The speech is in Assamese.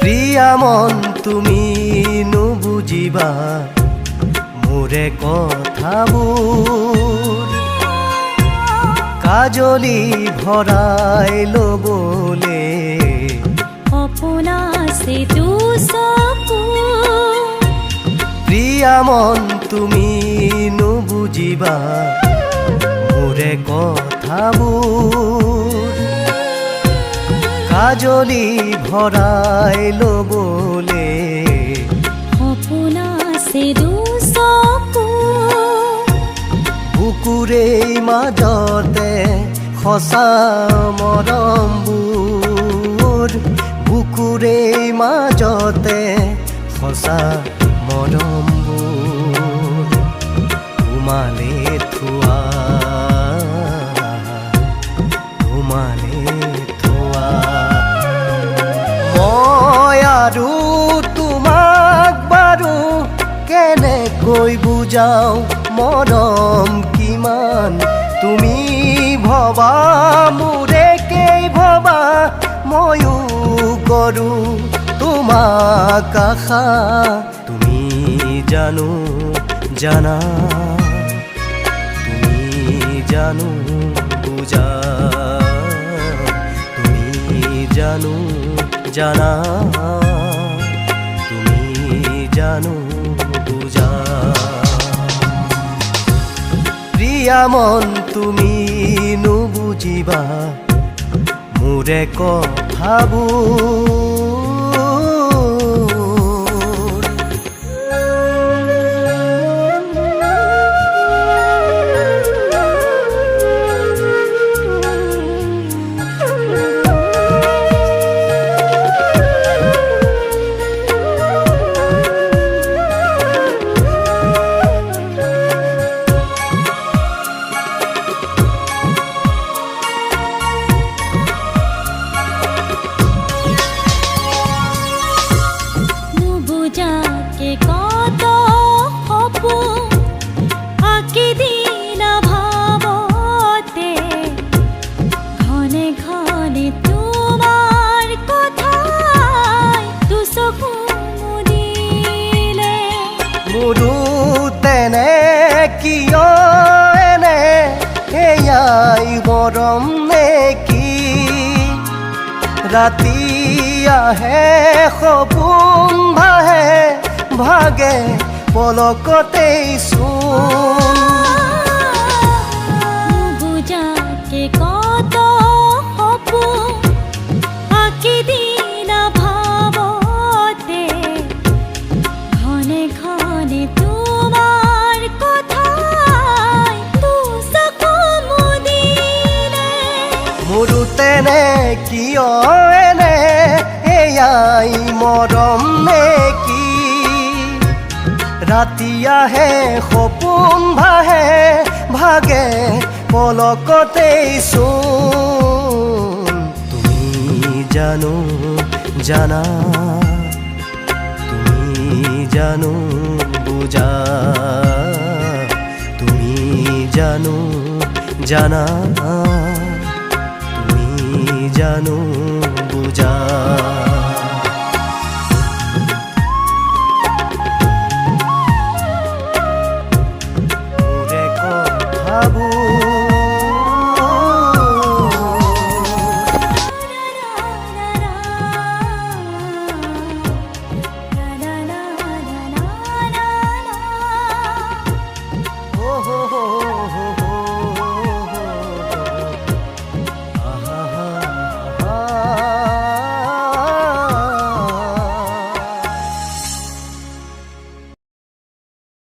প্ৰিয়া মন তুমি নুবুজিবা মোৰে কথাবোৰ কাজলি ভৰাই ল'বলে সপোন আছে দুচকু প্ৰিয়া মন তুমি নুবুজিবা মোৰে কথাবোৰ কাজলি ভৰাই ল'বলে সপোন আছে দুচকু বুকুৰে মাজতে সঁচা মৰমবোৰ বুকুৰে মাজতে সঁচা মৰমবোৰ ঘুমালে থোৱা মই আৰু তোমাক বাৰু কেনেকৈ বুজাও মৰম কিমান তুমি ভবা মোৰে কেই ভবা ময়ো কৰোঁ তোমাক আশা তুমি জানো জানা তুমি জানো বুজা তুমি জানো জানা তুমি জানো বুজা প্ৰিয়া মন তুমি নুবুজিবা মোৰে কথাবোৰ নুবুজাকে কত সপোন আঁকি দিলা ভাবতে ঘনে ঘনে তোমাৰ কথাই দুচকু মুদিলে মোৰো তেনে কিয় এনে এয়াই মৰম নেকি ৰাতি আহে সপোন ভাহে ভাগে পলকতেই চোন নুবুজাকে কত সপোন আঁকি দিলা ভাবতে ঘনে ঘনে তোমাৰ কথাই দুচকু মুদিলে মোৰো তেনে কিয় এনে এয়াই মৰম নেকি ৰাতি আহে সপোন ভাহে ভাগে পলকতেই চোন তুমি জানো জানা তুমি জানো বুজা তুমি জানো জানা তুমি জানো বুজা